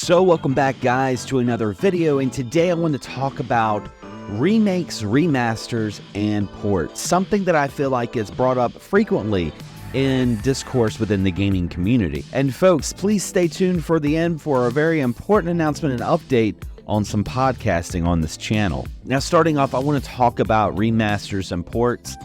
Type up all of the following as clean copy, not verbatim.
So welcome back guys to another video, and today I want to talk about remakes, remasters, and ports. Something that I feel like is brought up frequently in discourse within the gaming community. And folks, please stay tuned for the end for a very important announcement and update on some podcasting on this channel. Now starting off, I want to talk about remasters and ports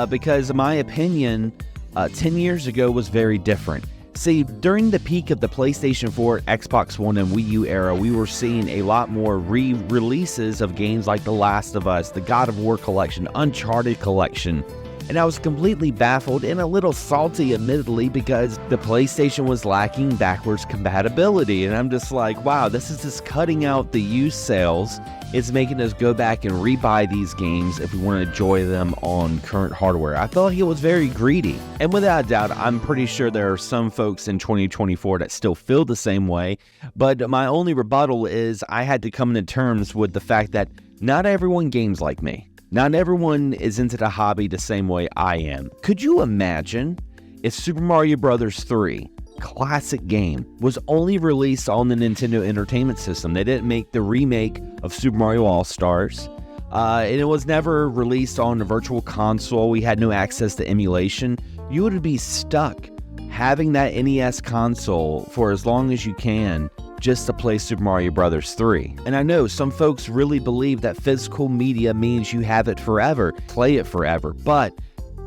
because in my opinion, 10 years ago was very different. See, during the peak of the PlayStation 4, Xbox One, and Wii U era, we were seeing a lot more re-releases of games like The Last of Us, the God of War collection, Uncharted collection, and I was completely baffled and a little salty, admittedly, because the PlayStation was lacking backwards compatibility, and I'm just like, wow, this is just cutting out the used sales. It's making us go back and rebuy these games if we want to enjoy them on current hardware. I felt like it was very greedy. And without a doubt, I'm pretty sure there are some folks in 2024 that still feel the same way. But my only rebuttal is I had to come to terms with the fact that not everyone games like me. Not everyone is into the hobby the same way I am. Could you imagine if Super Mario Bros. 3, classic game, was only released on the Nintendo Entertainment System? They didn't make the remake of Super Mario All-Stars, and it was never released on a virtual console. We had no access to emulation. You would be stuck having that NES console for as long as you can just to play Super Mario Bros. 3. And I know some folks really believe that physical media means you have it forever, play it forever, but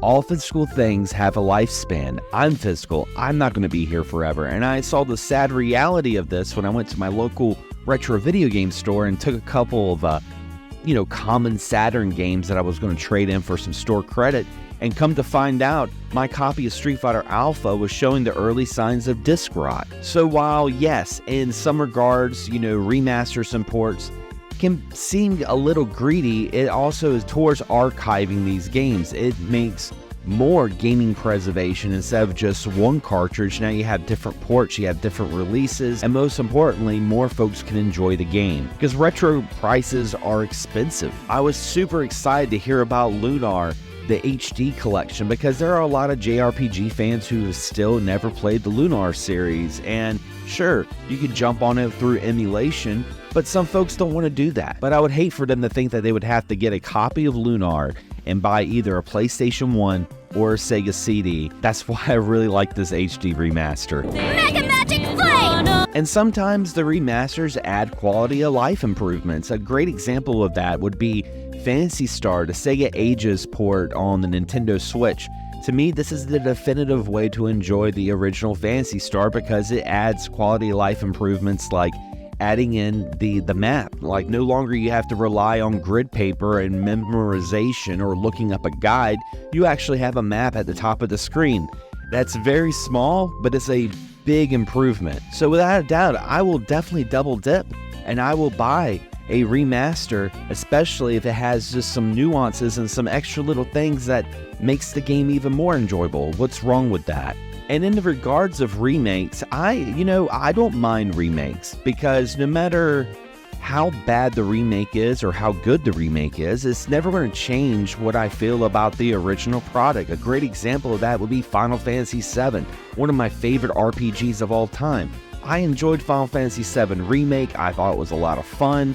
all physical things have a lifespan. I'm physical. I'm not going to be here forever. And I saw the sad reality of this when I went to my local retro video game store and took a couple of, common Saturn games that I was going to trade in for some store credit. And come to find out, my copy of Street Fighter Alpha was showing the early signs of disc rot. So while, yes, in some regards, remasters and ports can seem a little greedy, it also is towards archiving these games. It makes more gaming preservation. Instead of just one cartridge, now you have different ports, you have different releases, and most importantly, more folks can enjoy the game. Because retro prices are expensive. I was super excited to hear about Lunar, the HD collection, because there are a lot of JRPG fans who have still never played the Lunar series, and sure, you could jump on it through emulation, but some folks don't want to do that. But I would hate for them to think that they would have to get a copy of Lunar and buy either a PlayStation 1 or a Sega CD. That's why I really like this HD remaster. Mega Magic Flame! And sometimes the remasters add quality of life improvements. A great example of that would be Phantasy Star, the Sega Ages port on the Nintendo Switch. To me, this is the definitive way to enjoy the original Phantasy Star because it adds quality of life improvements like adding in the map. Like, no longer you have to rely on grid paper and memorization or looking up a guide. You actually have a map at the top of the screen. That's very small, but it's a big improvement. So without a doubt, I will definitely double dip and I will buy a remaster, especially if it has just some nuances and some extra little things that makes the game even more enjoyable. What's wrong with that? And in the regards of remakes, I don't mind remakes because no matter how bad the remake is or how good the remake is, it's never going to change what I feel about the original product. A great example of that would be Final Fantasy VII, one of my favorite RPGs of all time. I enjoyed Final Fantasy VII Remake. I thought it was a lot of fun.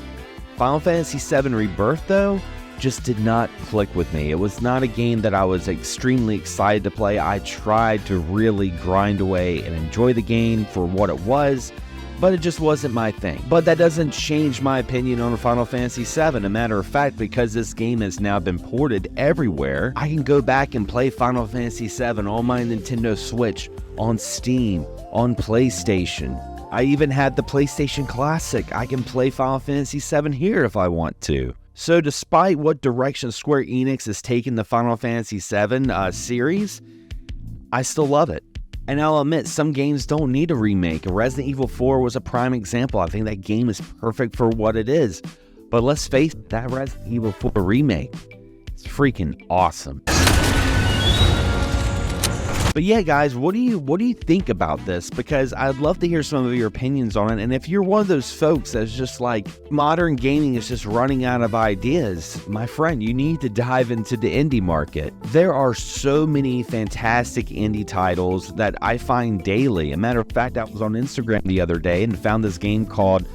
Final Fantasy VII Rebirth, though, just did not click with me. It was not a game that I was extremely excited to play. I tried to really grind away and enjoy the game for what it was, but it just wasn't my thing. But that doesn't change my opinion on Final Fantasy VII. A matter of fact, because this game has now been ported everywhere, I can go back and play Final Fantasy VII on my Nintendo Switch, on Steam, on PlayStation. I even had the PlayStation Classic. I can play Final Fantasy VII here if I want to. So despite what direction Square Enix has taken the Final Fantasy VII series, I still love it. And I'll admit, some games don't need a remake. Resident Evil 4 was a prime example. I think that game is perfect for what it is. But let's face it, that Resident Evil 4 remake, it's freaking awesome. But yeah, guys, what do you think about this? Because I'd love to hear some of your opinions on it. And if you're one of those folks that's just like, modern gaming is just running out of ideas, my friend, you need to dive into the indie market. There are so many fantastic indie titles that I find daily. A matter of fact, I was on Instagram the other day and found this game called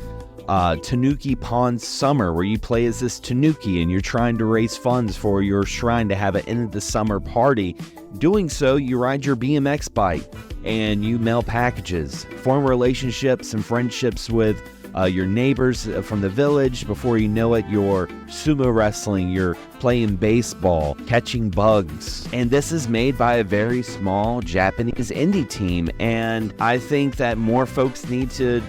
Tanuki Pond Summer, where you play as this tanuki and you're trying to raise funds for your shrine to have an end of the summer party. Doing so, you ride your BMX bike and you mail packages, form relationships and friendships with your neighbors from the village. Before you know it, you're sumo wrestling, you're playing baseball, catching bugs. And this is made by a very small Japanese indie team. And I think that more folks need to,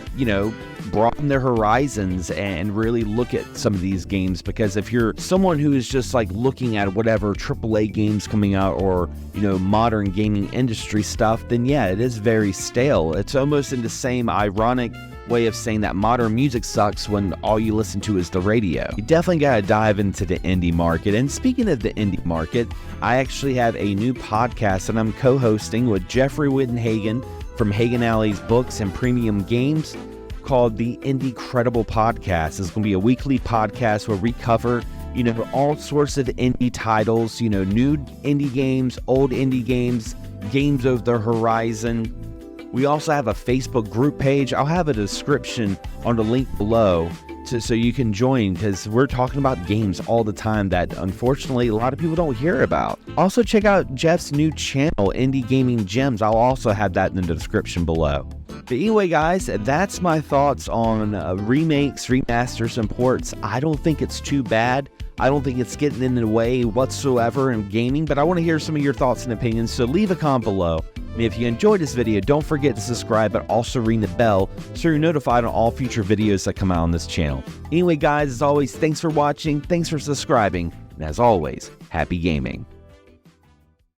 broaden their horizons and really look at some of these games, because if you're someone who is just like looking at whatever AAA games coming out or, modern gaming industry stuff, then yeah, it is very stale. It's almost in the same ironic way of saying that modern music sucks when all you listen to is the radio. You definitely gotta dive into the indie market. And speaking of the indie market, I actually have a new podcast that I'm co-hosting with Jeffrey Wittenhagen from Hagen Alley's Books and Premium Games, called the Indie Credible Podcast. It's going to be a weekly podcast where we cover, all sorts of indie titles, new indie games, old indie games, games of the horizon. We also have a Facebook group page. I'll have a description on the link below so you can join, because we're talking about games all the time that unfortunately a lot of people don't hear about. Also check out Jeff's new channel, Indie Gaming Gems. I'll also have that in the description below. But anyway, guys, that's my thoughts on remakes, remasters, and ports. I don't think it's too bad. I don't think it's getting in the way whatsoever in gaming, but I want to hear some of your thoughts and opinions, so leave a comment below. And if you enjoyed this video, don't forget to subscribe, but also ring the bell so you're notified on all future videos that come out on this channel. Anyway, guys, as always, thanks for watching, thanks for subscribing, and as always, happy gaming.